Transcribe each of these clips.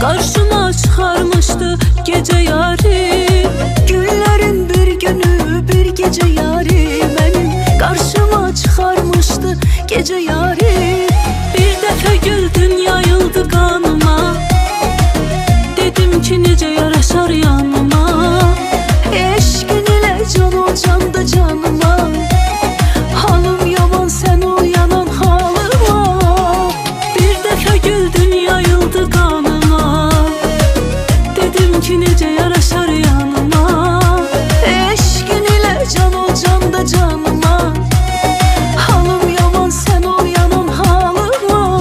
Karşıma çıkarmıştı gece yarı. Günlerin bir günü bir gece yari, benim karşıma çıkarmıştı gece yari. Bir defa güldün yayıldı kanıma, dedim ki nece yaraşar yanıma. Eşkin ile can ol can da canıma, halım yaman sen uyanan halıma. Bir defa güldün yayıldı kanıma, dedim ki nece yaraşar yanıma. Eşkin ile can ol can da canıma, halım yaman sen uyanan halıma.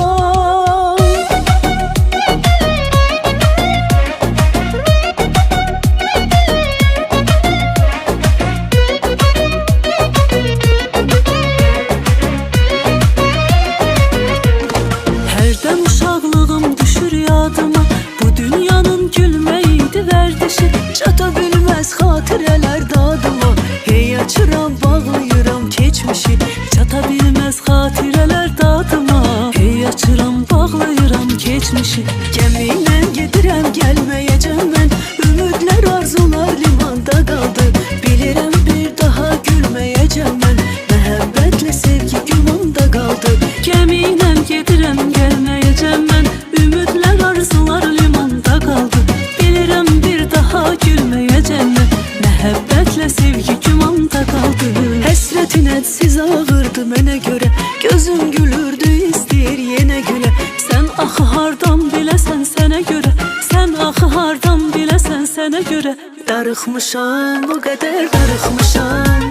Hərdən uşaqlığım düşür yadıma, bu dünyanın gülməydi vərdişi. Çata bilmez xatirələr dadıma, hey açıram bağlayıram keçmişi. Çata bilməz xatirələr dadıma, hey açıram bağlayıram keçmişi. Gəminlə gedirəm gəlməyəcəm mən, ümidlər arzular limanda qaldı. Bilirəm bir daha gülməyəcəm mən, məhəbbətlə sevgi gümanda qaldı. Gəminlə gedirəm gəlməyəcəm mən, ümidlər arzular limanda qaldı. Bilirəm bir daha gülməyəcəm mən, məhəbbətlə sevgi gümanda qaldı. Həsrətin hədsiz ağırdı mənə görə, gözüm gülürdü istəyir yenə gülə. Sən axı hardan biləsən sənə görə, sən axı hardan biləsən sənə görə. Darıxmışam, o qədər darıxmışam,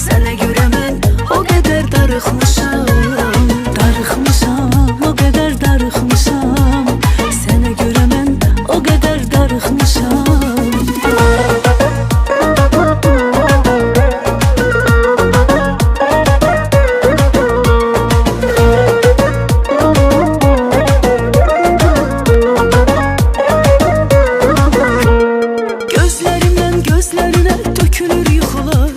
sənə görə mən o qədər darıxmışam. Darıxmışam, o qədər darıxmışam, sənə görə mən o qədər darıxmışam. Gözlərimdən gözlərinə dökülür yuxular,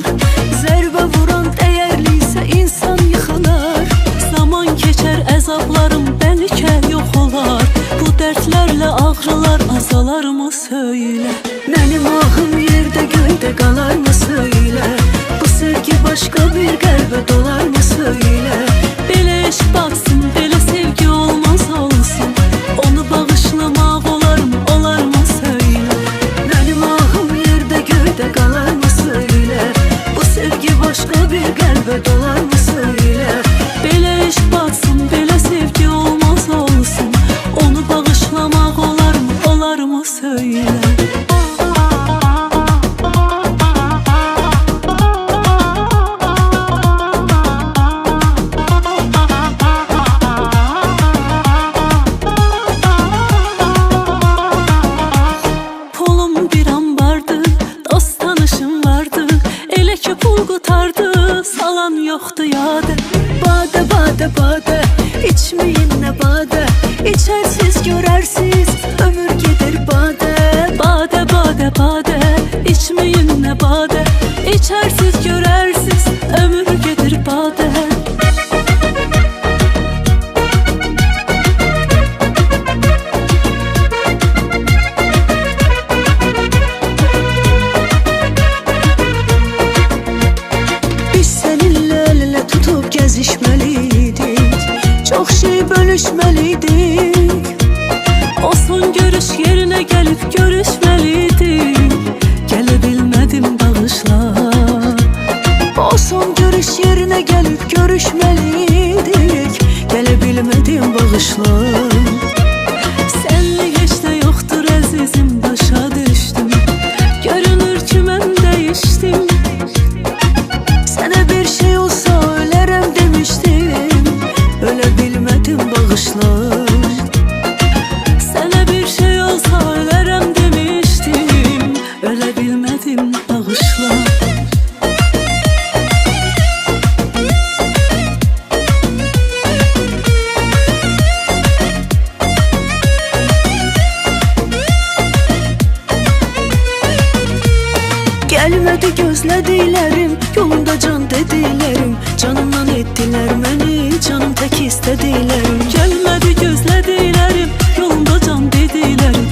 zərbə vuran dəyərli isə insan yıxılar. Zaman keçər əzablarım bəlkə yox olar, bu dərdlərlə ağrılar azalarmı söylə. Mənim ahım yerdə göydə qalarmı söylə, bu sevgi başqa bir qəlbə dolarmı söylə. Belə eşq batsın, belə sevgi olmaz olsun, onu bağışlamaq olarmı, olarmı söylə. Mənim ahım yerdə göydə qalarmı söylə, bu sevgi başqa bir qəlbə dolarmı söylə. Belə eşq batsın, belə sevgi olmaz olsun, onu bağışlamaq olarmı, olarmı söylə. Pulum bir an vardı, dost tanışım vardı, elə ki pul qutardı, salan yoxdu yadı. Badə, badə, badə, içməyin nə badə, içərsiz görərsiz, ömür gedir badə. Badə, badə, badə, içməyin nə badə, içərsiz görərsiz, ömür gedir badə. Biz səninlə əl-ələ tutub gəzişməliydik, çox şey bölüşməliydik. O son görüş yerinə gəlib görüşməliydik, gələ bilmədim bağışla. O son görüş yerinə gəlib görüşməliydik, gələ bilmədim bağışla. Sənlik heç də yoxdur əzizim, başa düşdüm, görünür ki mən dəyişdim. Sənə bir şey olsa ölərəm demişdim, ölə bilmədim bağışla. Sənə bir şey olsa ölərəm demişdim, ölə bilmədim bağışla. Gəlmədi gözlədiklərim, yolunda can dediklərim, canımdan etdilər məni, canım tək istədiklərim. Gəlmədi gözlədiklərim, yolunda can dediklərim,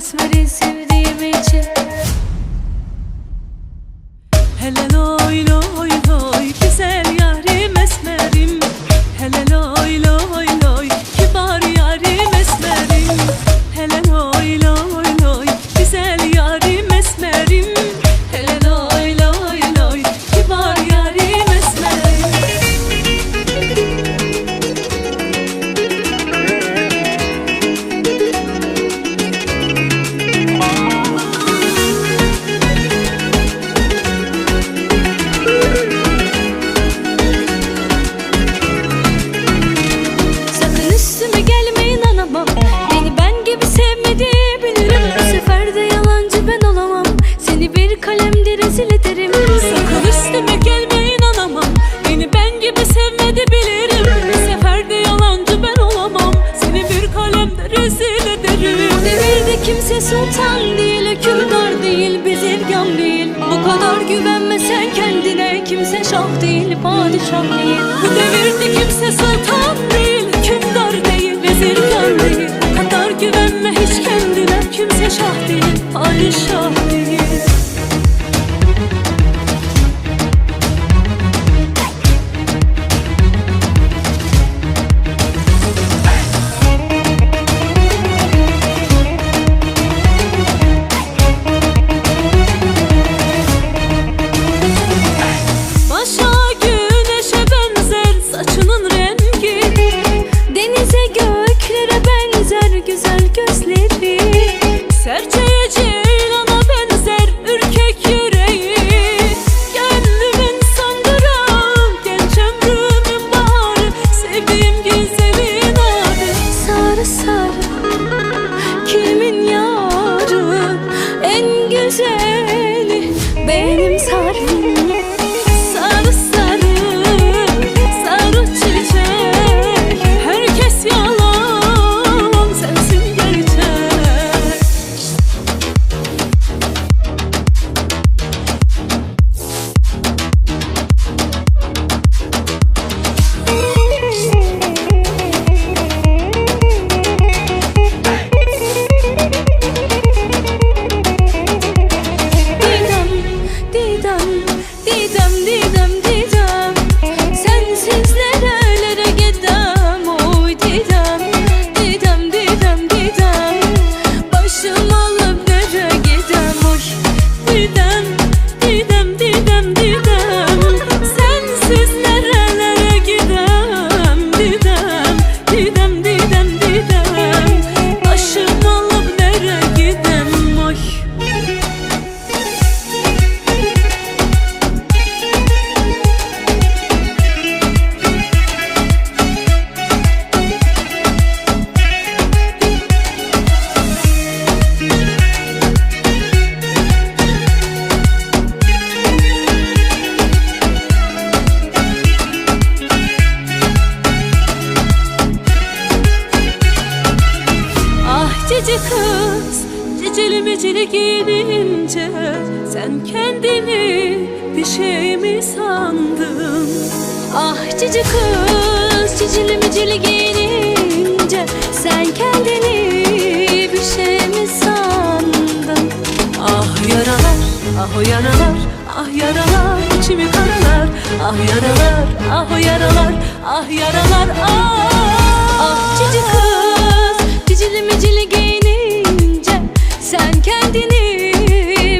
esmeri sevdiğim için. Hele loy loy loy güzel yarim esmerim. Hele loy loy loy kibar yarim esmerim. Hele loy loy loy güzel yarim esmerim. Hele loy loy loy kibar yarim esmerim. Sakın üstüme gelme, inanamam. Beni ben gibi sevmedi bilirim. Bu sefer de yalancı ben olamam. Seni bir kalemde rezil ederim. Sakın üstüme gelme, inanamam. Beni ben gibi sevmedi bilirim. Bu sefer de yalancı ben olamam. Seni bir kalemde rezil ederim. Bu devirde kimse sultan değil, hükümdar değil, bezirgan değil. Bu kadar güvenme sen kendine. Kimse şah değil, padişah değil. Bu devirde kimse sultan değil, hükümdar değil, vezirgan değil. Bu kadar güvenme hiç kendine. Kimse şah değil, padişah değil. Başa güneşe benzer saçının rengi. Denize göklere benzer güzel gözleri. Serçeye ceylana benzer ürkek yüreği. Gönlümün sandırağı, genç ömrümün baharı. Sevdiğim güzelin adı. Sarı sarı kimin yarı, en güzeli benim sarım. Sarı sarı, sarı çiçek. Herkes yalan, sensin gerçek. Didem, Didem, Didem, Didem, Didem. Sensiz nerelere gidem, oy Didem. Didem, Didem, Didem. Başım alıp nereye gidem, oy Didem, Didem, Didem, Didem. Sensiz nerelere gidem. Didem, Didem, Didem, Didem. Başım alıp nereye gidem, oy. Ah cici kız, cicili micili giyinince sen kendini bir şey mi sandın? Ah cici kız, cicili micili giyinince sen kendini bir şey mi sandın? Ah yaralar, ah o yaralar, ah yaralar içimi karalar. Ah yaralar, ah o yaralar, ah yaralar, ah. Ah cici kız, cicili micili giyinince sen kendini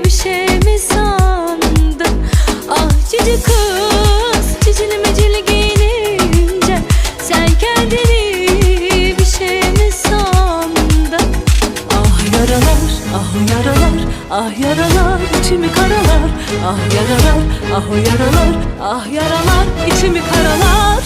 bir şey mi sandın? Ah cici kız, cicili micili giyinince sen kendini bir şey mi sandın? Ah yaralar, ah o yaralar, ah yaralar içimi karalar. Ah yaralar, ah o yaralar, ah yaralar içimi karalar.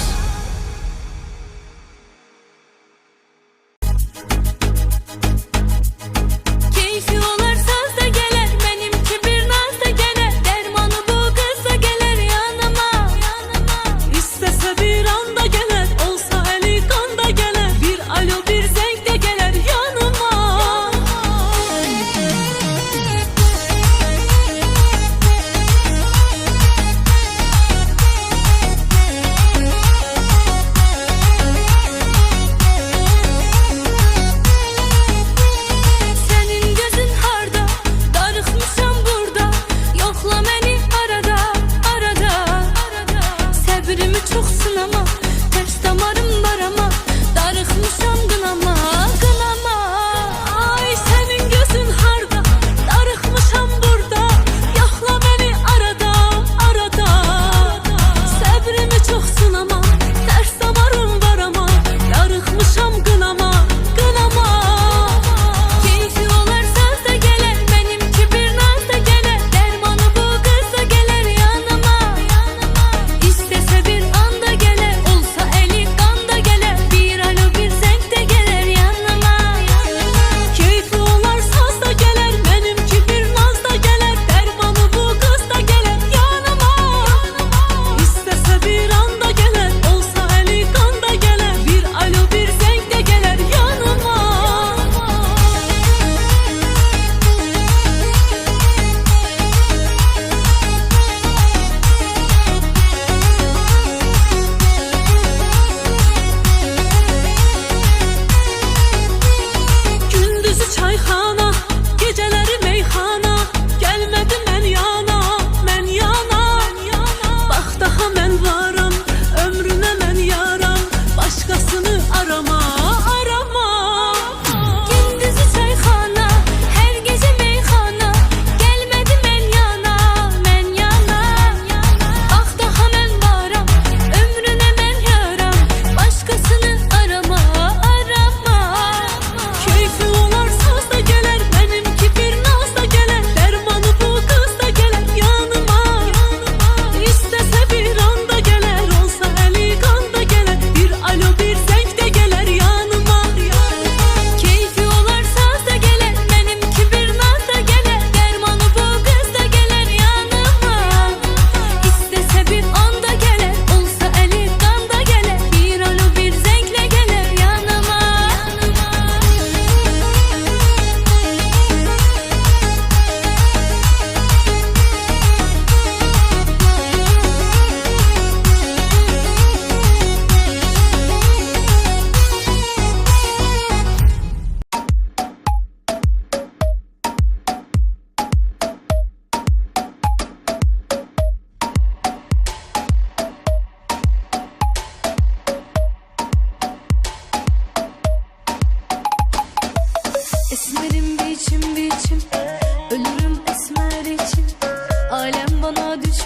Keyfi olar saz da gelir, benimki bir naz da gelir. Dermanı bu kız da gelir yanıma. İstese bir anda gelir, olsa eli kanda gelir. Bir alo bir zevk de gelir yanıma.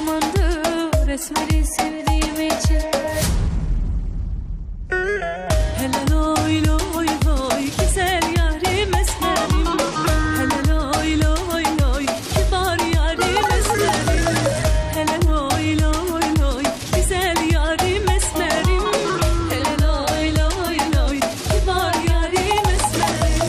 pişmandır esmeri sevdiğim için. Hele loy loy loy güzel yarim esmerim. Hele loy loy loy kibar yarim esmerim. Hele loy loy loy güzel yarim esmerim. Hele loy loy loy kibar yarim esmerim.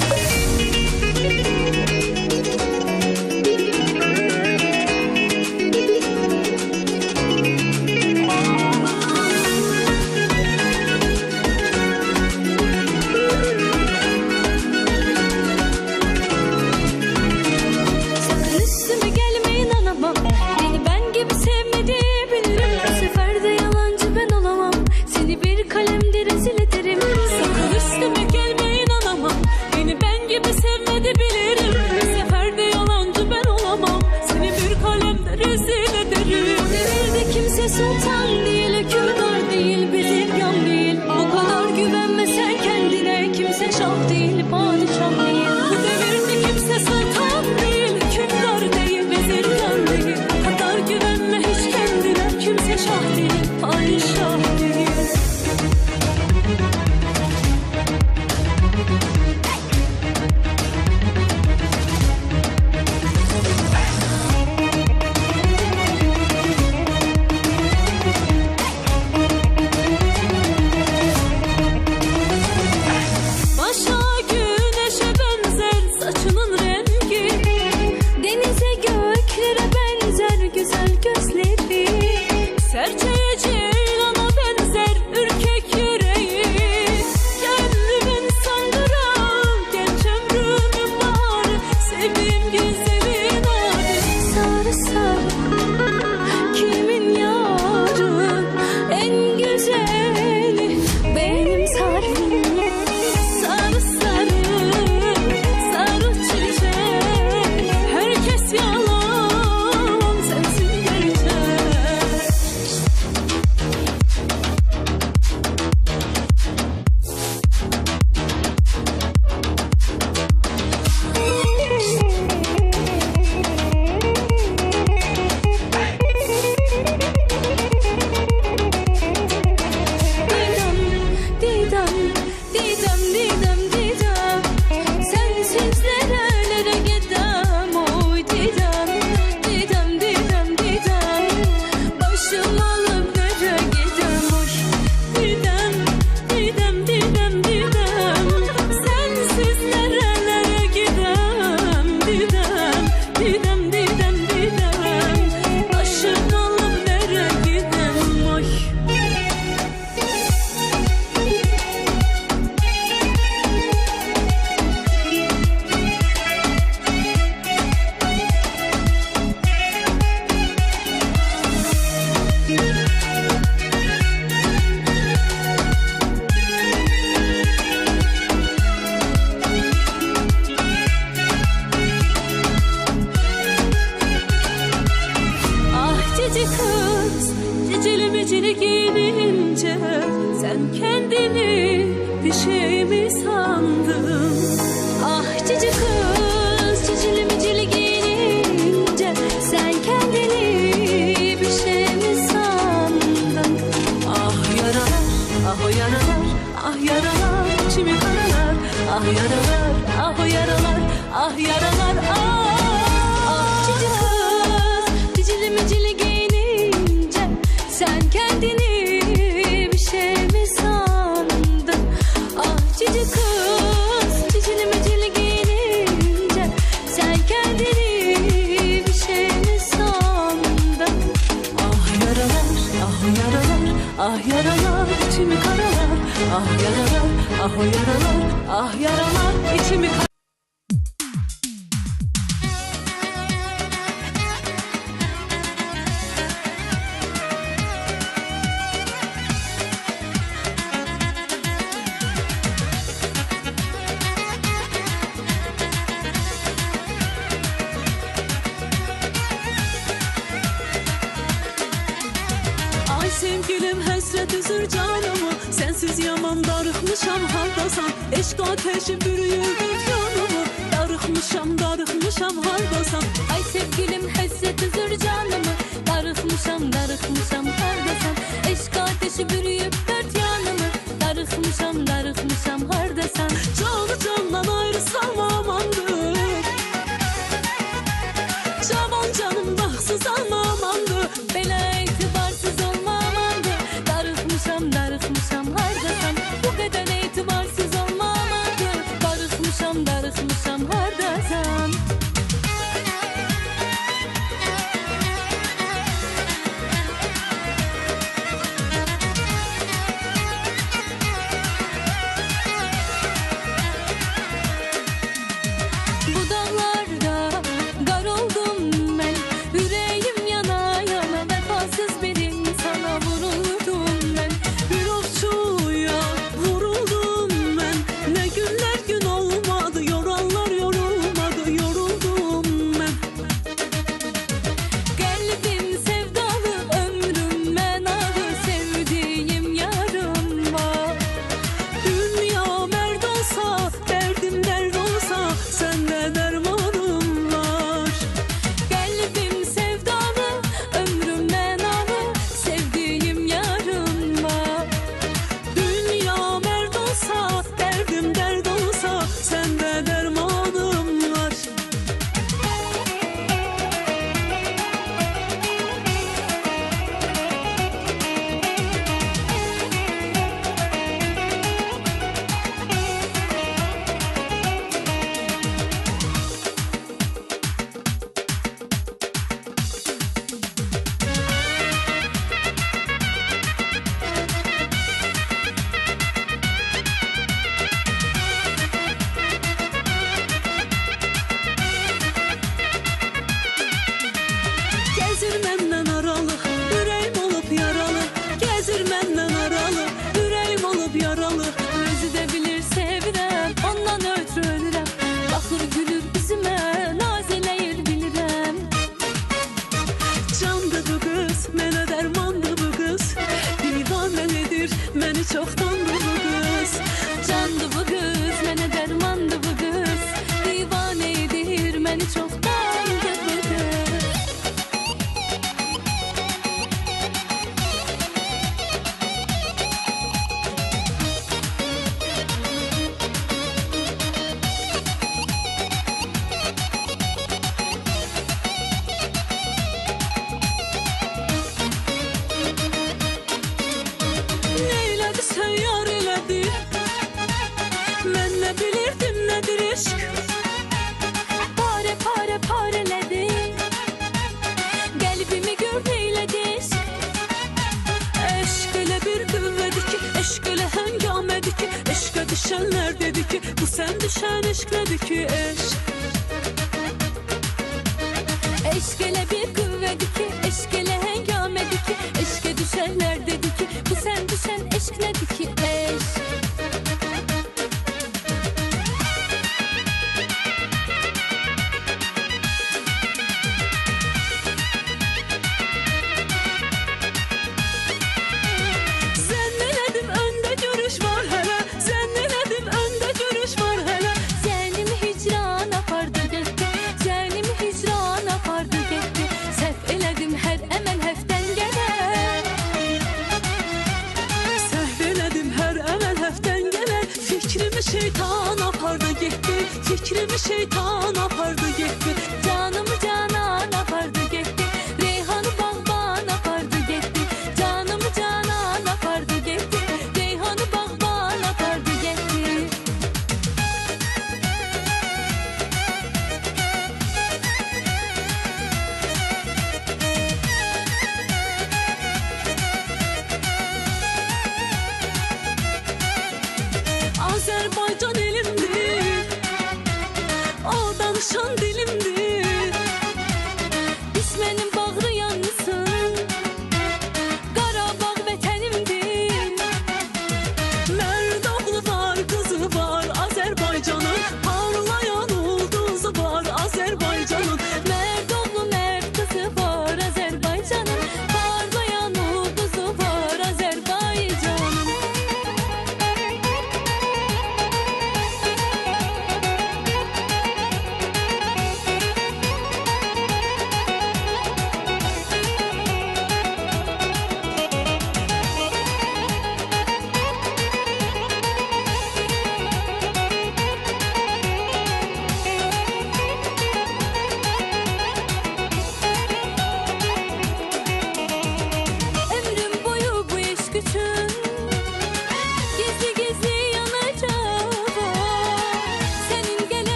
Sakın üstüme gelme, inanamam. Beni ben gibi sevmedi bilirim. Bu sefer de yalancı ben olamam. Seni bir kalemde rezil ederim. Sakın üstüme gelme, inanamam. Beni ben gibi sevmedi bilirim. Bu sefer de yalancı ben olamam. Seni bir kalemde rezil ederim. Bu devirde kimse sultan değil, hükümdar değil, bezirgan değil. Bu kadar güvenme sen kendine. Kimse şah değil, padişah değil. Bu devirde kimse sultan değil, hükümdar değil, bezirgan değil. Bu kadar güvenme hiç kendine. Kimse şah değil, padişah değil. Başa güneşe benzer saçının rengi. Denize göklere benzer güzel gözleri. Serçeye ceylana benzer ürkek yüreği. Kendimi sandıran genç ömrümün baharı. Sevdiğim güzelin adı. Sarı sarı kimin yarı, en güzeli benim sarım. Sarı sarı, sarı çiçek. Herkes yalan, sensin gerçek. Didem, Didem, Didem, Didem, sensiz nerelere gidem, oy Didem, Didem, Didem, Didem, başım alıp nereye gidem, oy Didem, Didem, Didem, Didem, sensiz nerelere gidem. Didem, Didem, Didem, Didem, başım alıp nereye gidem. Oy. Ah cici kız, cicili micili giyinince sen kendini bir şey mi sandın? Ah cici kız, cicili micili giyinince sen kendini bir şey mi sandın? Ah yaralar, ah o yaralar, ah yaralar, içimi karalar. Ah yaralar, ah o yaralar, ah yaralar, ah. Ah cici kız, cicili micili giyinince sen kendini bir şey mi sandın? Ah cici kız, cicili micili giyinince sen kendini bir şey mi sandın? Ah yaralar, ah o yaralar, ah yaralar, içimi karalar. Ah yaralar, ah o yaralar, ah yaralar, içimi karalar. Sevgilim hasret üzür canımı, sensiz yaman darıkmışam hardasan. Eşk ateşi bürüyürdü canımı, darıkmışam darıkmışam hardasan. Ay sevgilim hasret üzür canımı, darıkmışam darıxmışam hardasan Eşq ateşi bürüyüb dört yanımı darıxmışam hardasan Canı candan ayırsam amandır, cavan canım baxsız amandır. Belə etibarsız olma amandır darıxmışam hardasan Bu qədər etibarsız olma amandır darıxmışam hardasan Bu dağlarda qar oldum mən Ürəyim yana yana vəfasız bir insana vuruldum mən Bir ovçuya vuruldum ben, ne günler gün olmadı, yoranlar yorulmadı, yoruldum ben. Qəlbim sevdalı, ömrüm mənalı Sevdiyim yarım var Dünya merd olsa, derdim dert olsa, sende dermanım var. Qəlbim sevdalı, ömrüm mənalı Sevdiyim yarım var Dünya merd olsa, derdim dert olsa, sende dermanım var. Gezir menden aralı, yüreğim olup yaralı. Gezir menden aralı, yüreğim olup yaralı. Özü də bilir sevirəm, ondan ötürü ölürəm Baxır gülür üzümə, naz eləyir bilirəm Candı bu kız, mənə dermandı bu kız. Divanədir, məni çoxdandı bu kız. Candı bu qız, mənə dərmandı bu qız Divanə edir məni çoxdandı bu qız Neylədi sən yar elədi, mən nə bilirdim nədir eşq. Parələdi Qəlbimi gör neylədi Eşq elə bir qüvvədir ki, eşq elə həngamədir ki, eşqə düşənlər dedi ki, bu sən düşən eşq nədir ki, eşq. Eşq elə bir qüvvədir ki, eşq elə həngamədir ki Eşqə düşənlər dedi ki, bu sən düşən eşq nədir ki, eşq Zənn elədim öndə görüş var hələ, zənn elədim öndə görüş var hələ. Zənimi hicran apardı getdi Zənimi hicran apardı getdi Səhv elədim hər əməl həftən gələr Səhv elədim hər əməl həftən gələr. Fikrimi şeytan apardı getdi, fikrimi şeytan apardı getdi. Canımı canan apardı getdi Reyhanı bağban apardı getdi Canımı canan apardı getdi Reyhanı bağban apardı getdi Azərbaycan elimdir, o danışan dilimdir.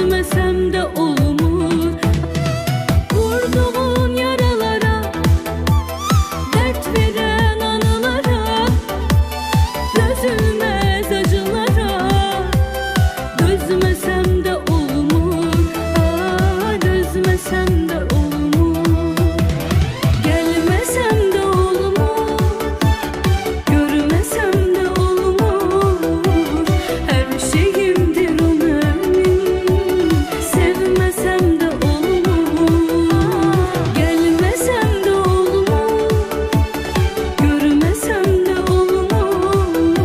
dözmesem de olmur. Vurduğun yaralara, dert veren anılara, dözülmez acılara, dözmesem de olmur. Dözmesem de olmur. Gelmesem de olmur, görmesem de olmur. Her şeyimdir o benim, sevmesem de olmur. Gelmesem de olmur, görmesem de olmur.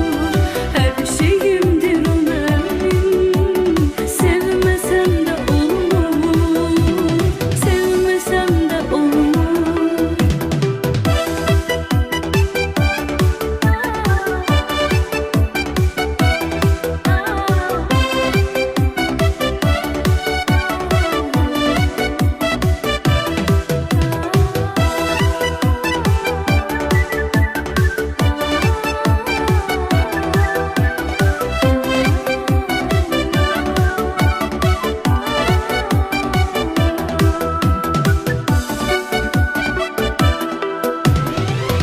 Her şeyimdir o benim, sevmesem de olmur. Sevmesem de olmur.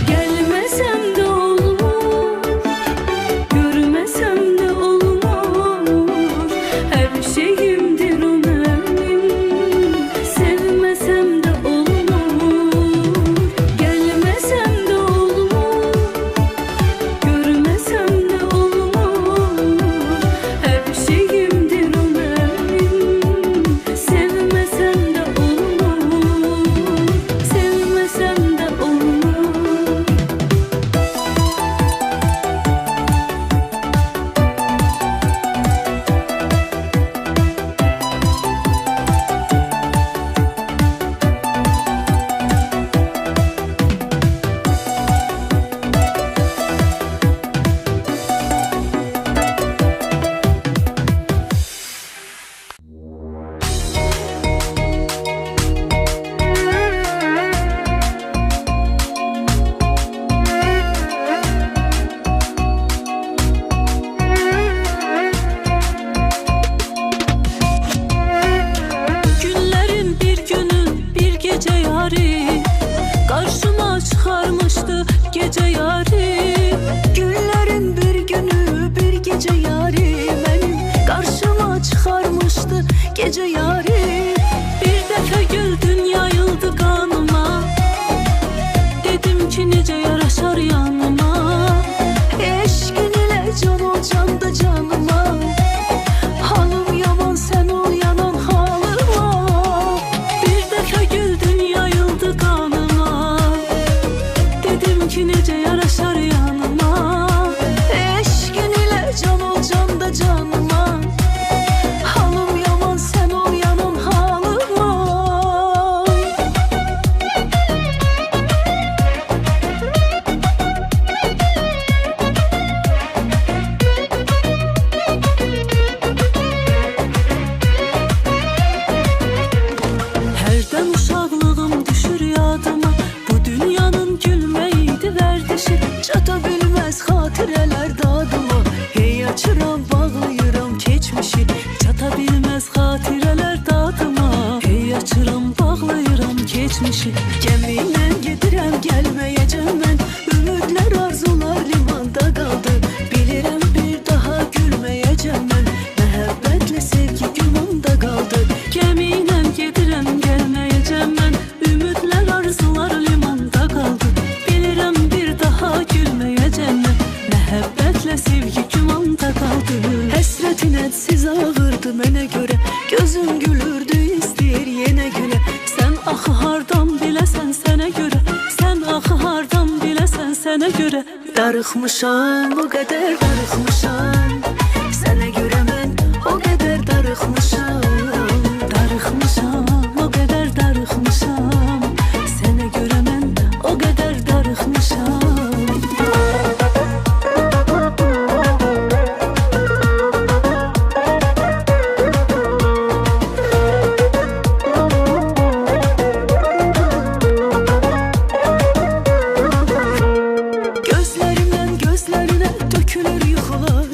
Gelmesem de olmur, görmesem de olmur. Her şeyimdir o benim, sevmesem de olmur. Gelmesem de olmur, görmesem de olmur. Her şeyimdir o benim, sevmesem de olmur. Sevmesem de olmur. Günlerin bir günü bir gece yari karşıma çıkarmıştı gece yari. Günlerin bir günü bir gece yari benim karşıma çıkarmıştı gece yari. Bir defa güldün yayıldı kanıma, dedim ki nece yaraşar yanıma. Eşkin ile can ol candı canıma, halım yaman sen ol yanan halıma. Bir defa güldün yayıldı kanıma, dedim ki nece yaraşar yanıma. Eşkin ile can ol candı canıma, halım yaman sen ol yanan halıma. Herden uşaqlığım düşür yadıma, bu dünyanın gülmeydi verdişi. Çata bilmez hatireler dadıma, hey açıram bağlayıram geçmişi. Çata bilmez hatireler dadıma, hey açıram bağlayıram geçmişi. Gemiyle gedirəm gəlməyəcəm mən, ümidlər arzular limanda qaldı. Bilirəm bir daha gülməyəcəm mən, məhəbbətlə sevgi gümanda qaldı. Gəminlə gedirəm gəlməyəcəm mən, ümidlər arzular limanda qaldı. Bilirəm bir daha gülməyəcəm mən, məhəbbətlə sevgi gümanda qaldı. Həsrətin hədsiz ağırdı mənə görə, gözüm gülürdü istəyir yenə gülə. Sən axı hardan biləsən sənə görə, sən axı hardan biləsən sənə görə. Darıxmışam, o qədər darıxmışam, sənə görə mən o qədər darıxmışam. Darıxmışam, o qədər darıxmışam, sənə görə mən o qədər darıxmışam. Gözlərimdən gözlərinə tökülür yuxular,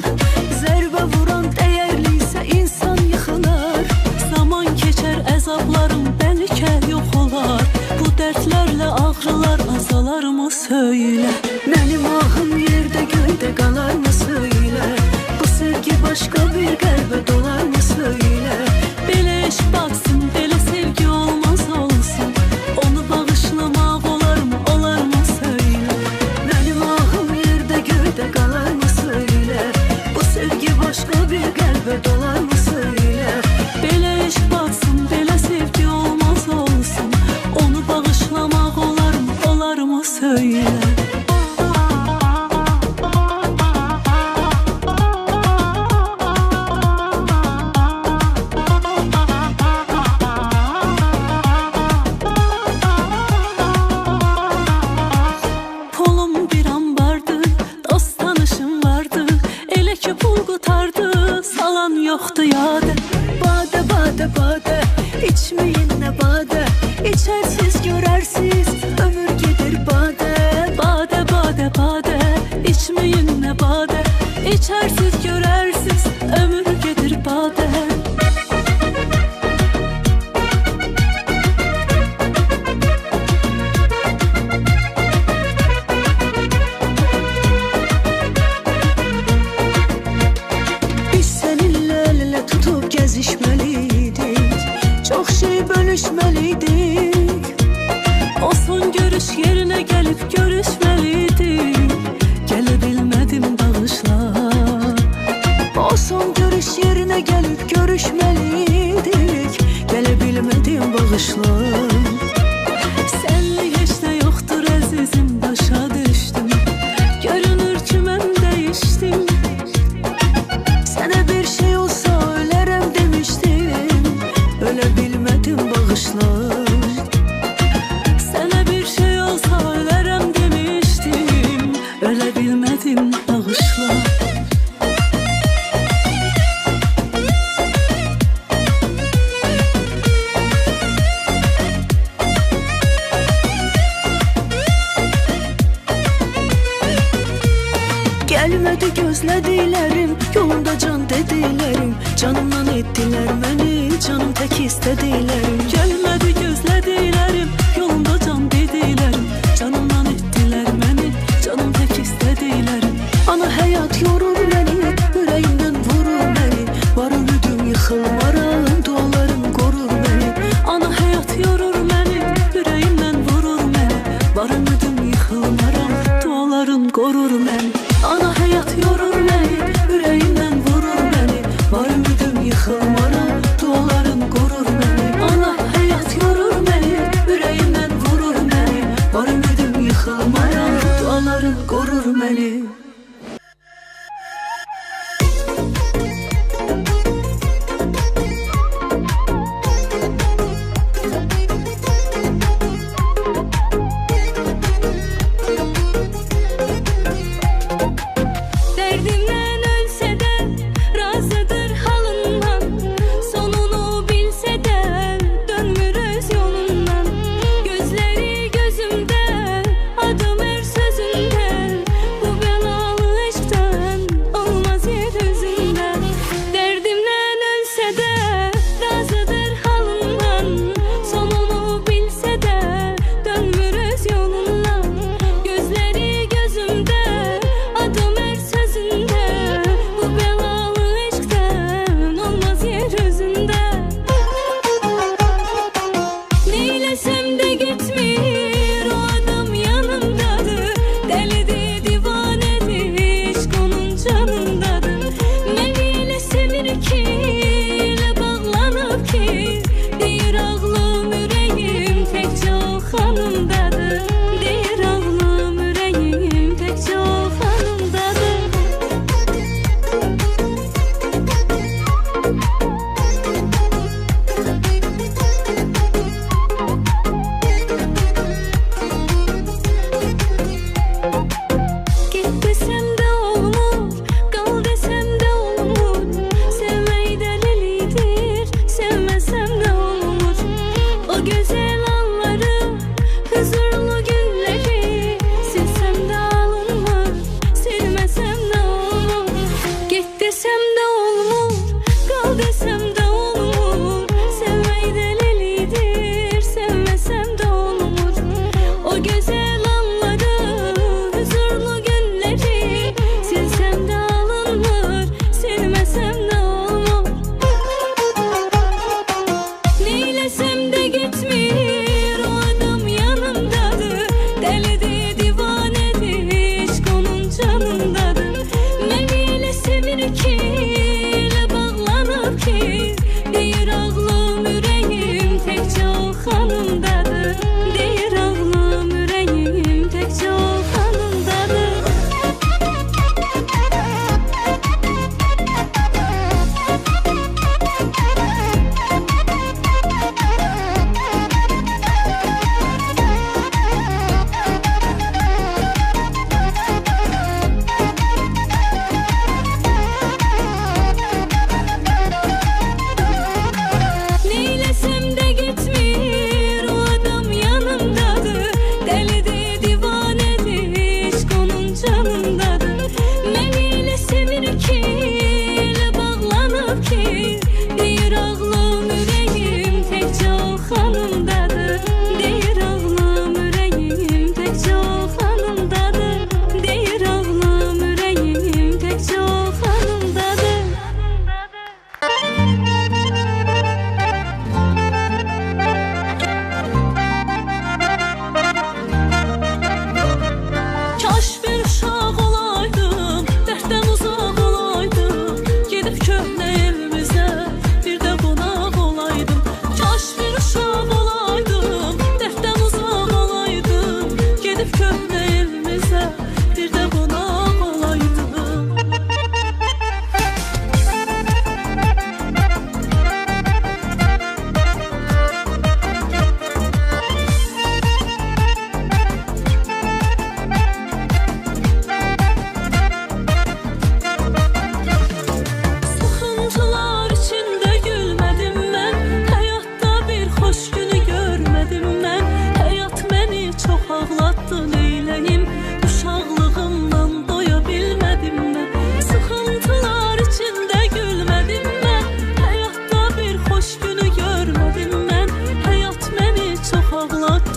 içersiz görersiz ömür gedir bade. Bade bade bade içmeyin ne bade. İçersiz görersiz ömür gedir bade. Biz seninle el ele tutup gezişmeliydik, çok şey bölüşmeliydik. O son görüş yerine gelip görüşmeliydik. Gelebilmedim bağışla. O son görüş yerine gelip görüşmeliydik, gelebilmedim bağışla. Senlik hiç de yoktur azizim, başa düştüm. Görünür ki ben değiştim. Sana bir şey olsa ölerim demiştim, ölebilmedim bağışla. Sana bir şey olsa ölerim demiştim. Ölebilmedim bağışla. Gelmedi gözledilerim, yolunda can dedilerim. Canımdan ettiler beni, canım tek istedilerim. Gelmedi gözledilerim, yolunda can dedilerim. Canımdan ettiler beni, canım tek istedilerim. Ana hayat yorur beni, yüreğimden vurur beni. Var ümüdüm yıkılmaram, dualarım korur beni. Ana hayat yorur beni, yüreğimden vurur beni. Var ümidim yıkılmaram, dualarım korur beni. Ana hayat yorur beni, yüreğimden vurur beni. Var ümidim yıkılmaram, dualarım korur beni. Ana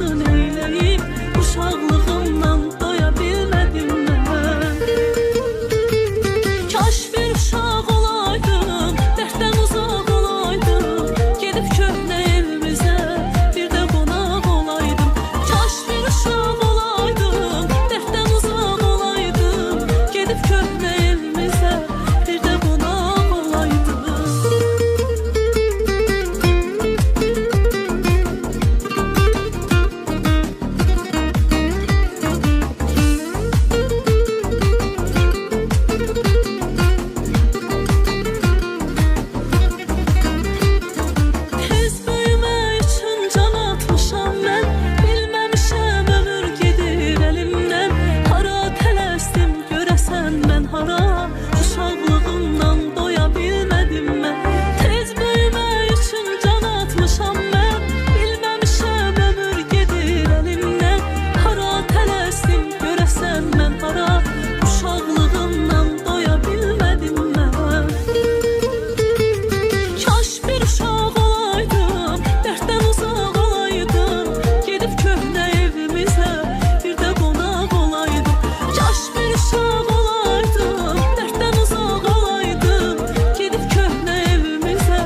oldu neyleyim uşaqlığımdan doya bilmədim mən Kaş bir uşaq olaydım dərddən uzaq olaydım gedib köhnə evimizə bir də qonaq olaydım Kaş bir uşaq olaydım dərddən uzaq olaydım gedib köhnə evimizə bir də qonaq olaydım Tez böyümək üçün can atmışam mən Bilməmişəm ömür gedir əlimdən Hara tələsdim görəsən mən hara Uşaqlığımdan doya bilmədim mən Tez böyümək üçün can atmışam mən Bilməmişəm ömür gedir əlimdən Hara tələsdim görəsən mən hara Uşaqlığımdan doya bilmədim mən Kaş bir uşaq olaydım, dərddən uzaq olaydım Gedib köhnə evimizə, bir də qonaq olaydım Kaş bir uşaq olaydım, dərddən uzaq olaydım Gedib köhnə evimizə,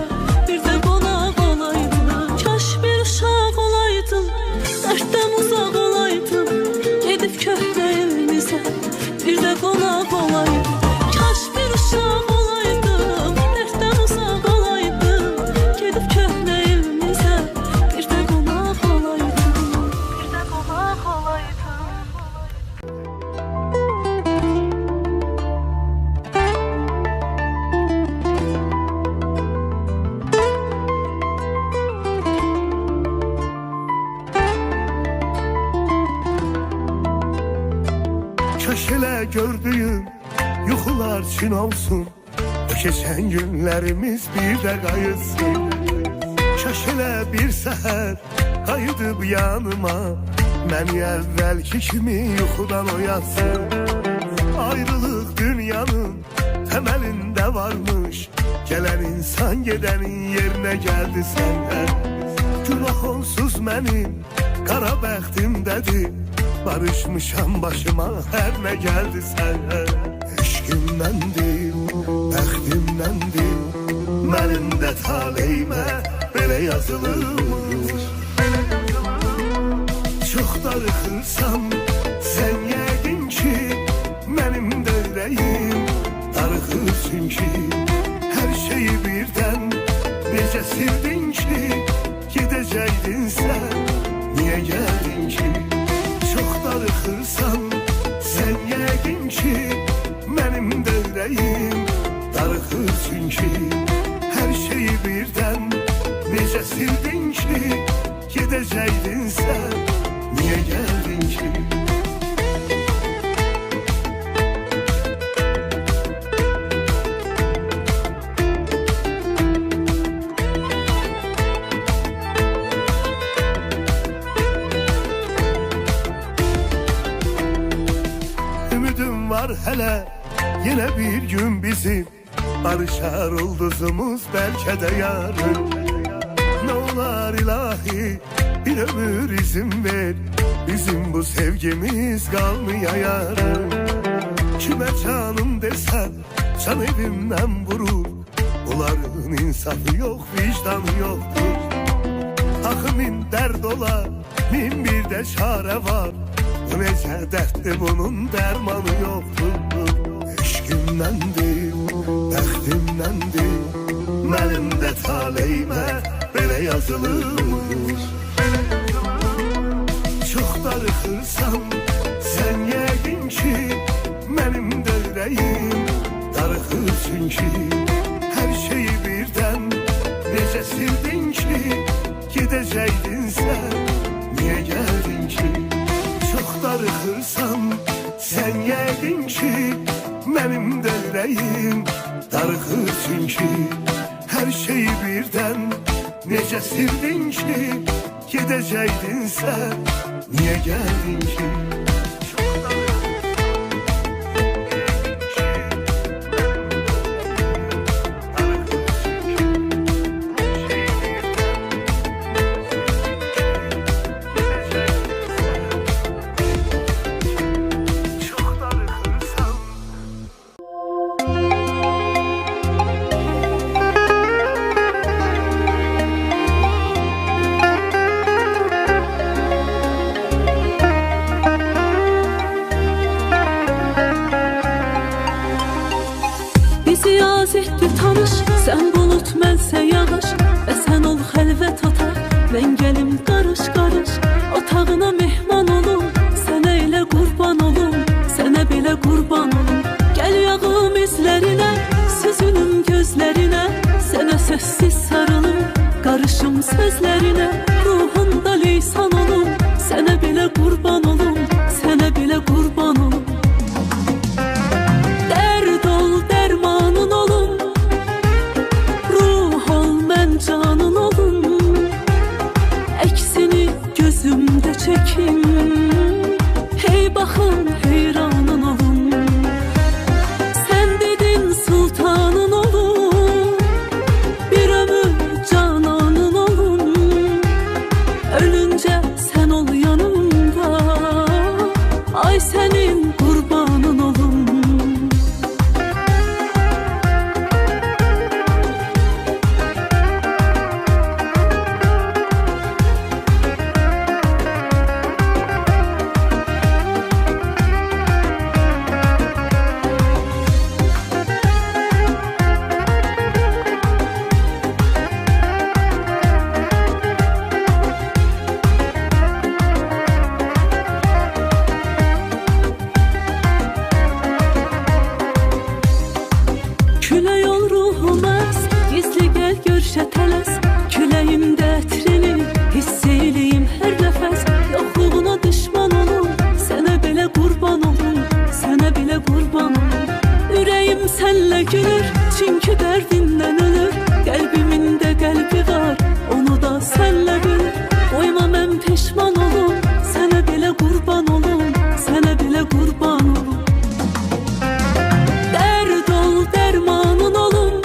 bir də qonaq olaydım Kaş bir uşaq olaydım, dərddən uzaq olaydım Gedib köhnə evimizə, bir də qonaq olaydım Kaş bir uşaq olaydım, dərddən uzaq olaydım Gedib köhnə evimizə, bir də qonaq olaydım Bir də qonaq olaydım Kaş elə gördüyüm yuxular çin olsun O keçən günlərimiz bir də qayıtsın Kaş elə bir səhər qayıdıb yanıma Məni əvvəlki kimi yuxudan oyatsın Ayrılıq dünyanın təməlində varmış Gələn insan gedənin yerinə gəldi səndən Günah onsuz mənim qara bəxtimdədir Barışmışam başıma hər nə gəldi sənə Eşqimdəndir, bəxtimdəndir Mənim də taleyimə belə yazılmış Çox darıxırsam sən yəqin ki Mənim də ürəyim darıxır çünki Hər şeyi birdən necə sildin ki Gedəcəkdin sən, niyə gəldin ki Çox darıxırsan sən yəqin ki Mənim də ürəyim darıxır çünki Hər şeyi birdən necə sildin ki Gedəcəkdin sən, niyə gəldin ki Ümidim var hələ yenə bir gün bizim Barışar ulduzumuz bəlkə də yarın Nə olar ilahi bir ömür izin ver Bizim bu sevgimiz qalmaya yarın Kimə canım desən can evimdən vurur Bunların insafı yox, vicdanı yoxdur Axı min dərd olar, min bir də çarə var Bu necə dərddir, bunun dərmanı yoxdur Eşqimdəndir, bəxtimdəndir Mənim də taleyimə belə yazılmış Çox darıxırsan sən yəqin ki Mənim də ürəyim darıxır çünki Hər şeyi birdən necə sildin ki Gedəcəkdin sən, niyə gəldin ki Çox darıxırsan sən yəqin ki Mənim də ürəyim darıxır çünki Hər şeyi birdən necə sildin ki Gedəcəkdin sən, niyə gəldin ki sözlerine, ruhunda lisan olum. Sənə belə qurban olum, sənə belə qurban olum. Dərd ol, dərmanın olum, ruh ol, mən canın olum. Əksini gözümdə çəkim, hey baxın, heyranın olum. Sən dedin sultanın olum, bir ömür cananın olum. Ölüncə sən ol yanımda, ay sənin qurbanın olum. Külək ol ruhum əz, gizli gəl görüşə tələs. Küləyimdə ətrini hiss eləyim hər nəfəs. Yoxluğuna düşman olum, sənə belə qurban olum, sənə belə qurban olum. Ürəyim sənlə gülür, çünki dərdindən ölür. Qəlbimin də qəlbi var, onu da sənlə bölür. Qoyma mən peşman olum, sənə belə qurban olum, sənə belə qurban olum. Dərd ol, dərmanın olum,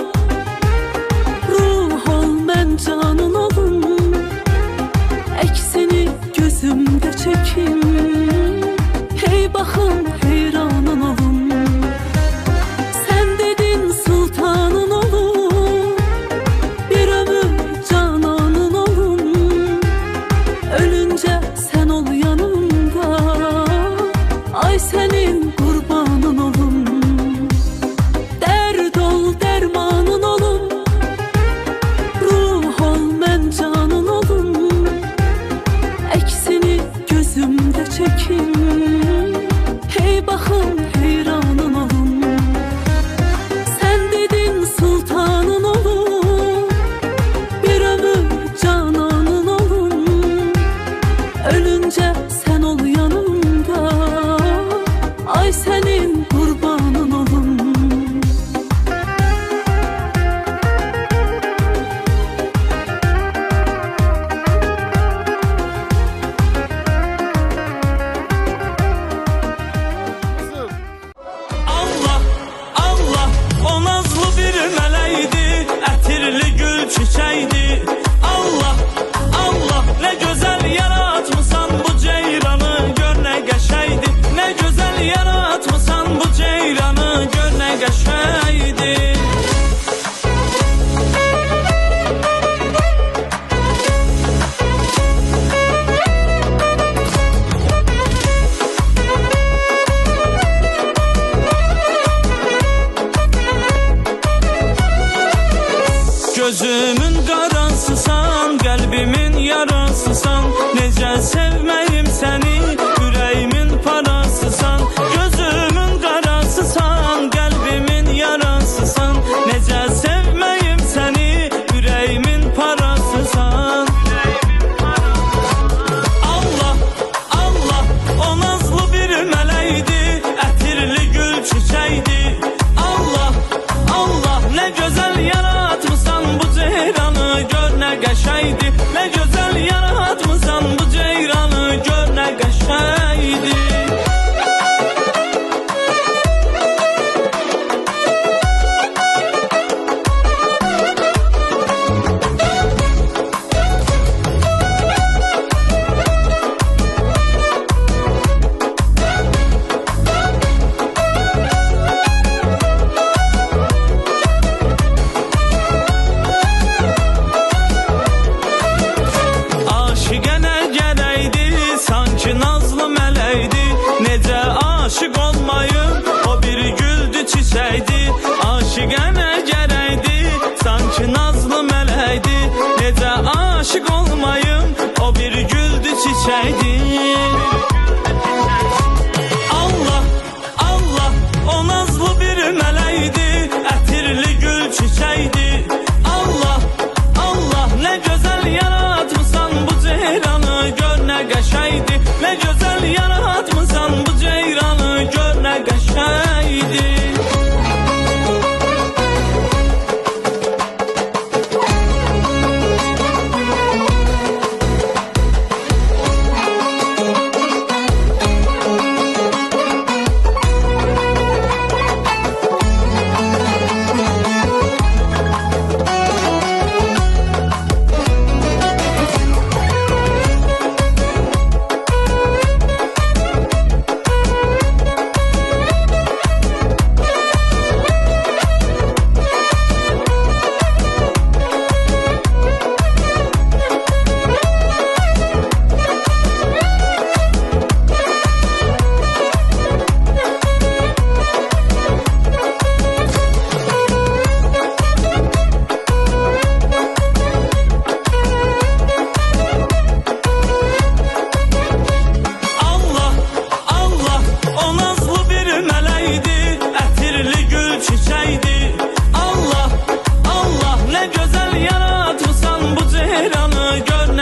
ruh ol, mən canın olum. Əksini gözümdə çəkim, hey baxın, heyranın olum. Sən dedin sultanın olum, bir ömür cananın olum. Ölüncə sən ol yanımda, ay sənin qurbanın olum. Dərd ol, dərmanın olum, ruh ol, mən canın olum. Əksini gözümdə çəkim, hey baxın, heyranın olum. Sən dedin sultanın olum, bir ömür cananın olum. Ölüncə sən ol yanımda, ay sənin qurbanın olum. Allah, Allah, o nazlı bir mələkdi, ətirli gül çiçəkdi. Allah, Allah, nə gözəl yaratmısan bu ceyranı, gör nə qəşəngdi. Nə gözəl yaratmısan bu ceyranı, gör nə qəşəngdi. Gözümün qarasısan, qəlbimin yarasısan. Necə sevməyim səni, ürəyimin parasısan. Gözümün qarasısan, qəlbimin yarasısan. Necə sevməyim səni, ürəyimin parasısan. Allah, Allah, o nazlı bir mələkdi, ətirli gül çiçəkdi. Allah, Allah, nə gözəl yaratmısan bu ceyranı, gör nə qəşəngdi. Nə gözəl yaratmısan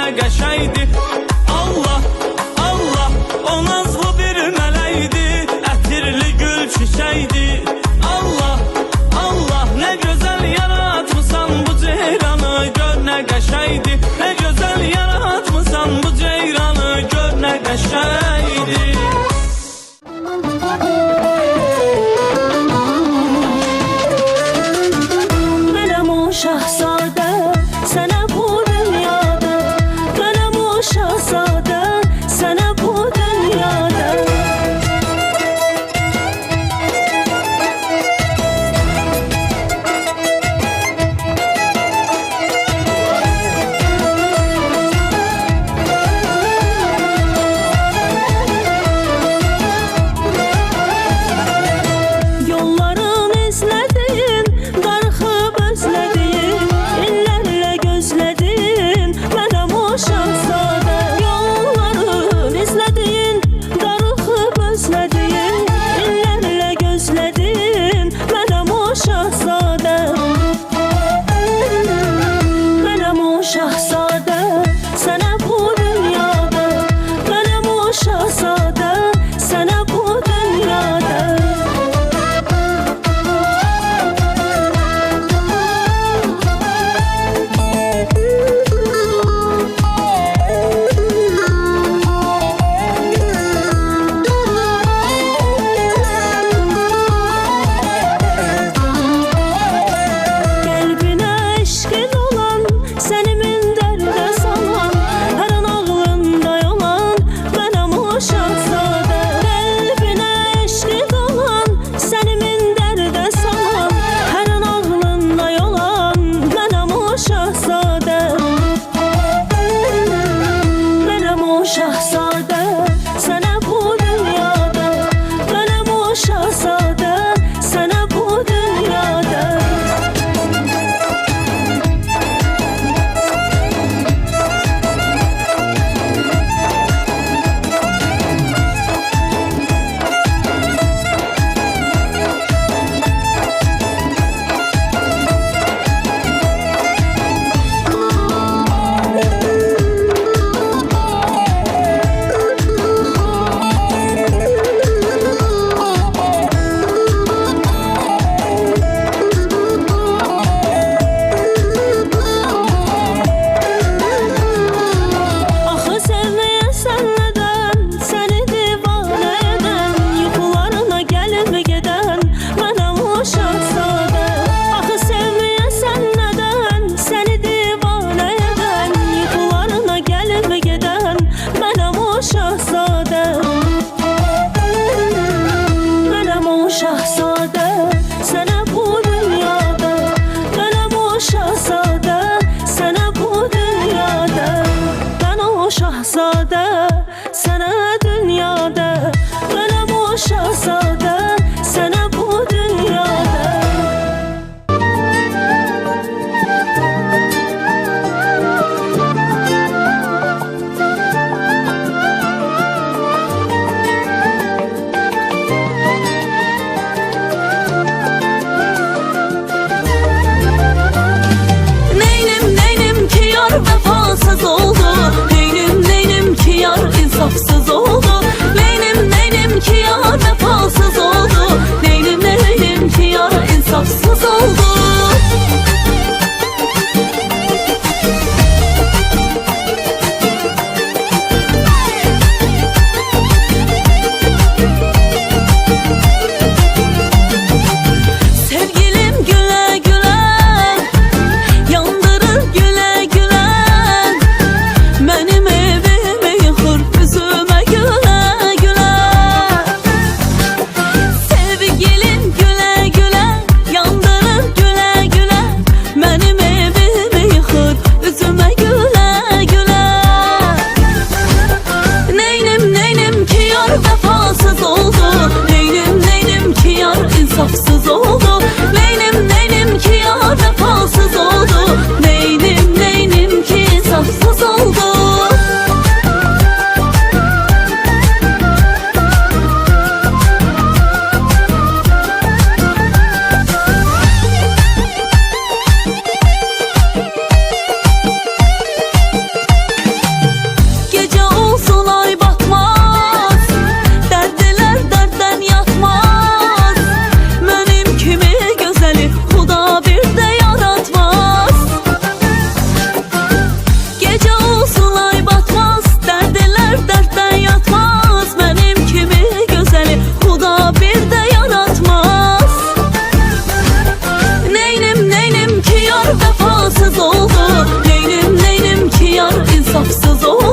ne qəşəydi. Allah, Allah, o nazlı bir mələkdi, ətirli gül çiçəkdi. Allah, Allah, nə gözəl yaratmısan bu ceyranı, gör nə qəşəydi. Nə gözəl yaratmısan bu ceyranı, gör nə qəşəydi. Mənəm o şahzadə, sənə bu dünyada. Mənəm o şahzadə, safsız olan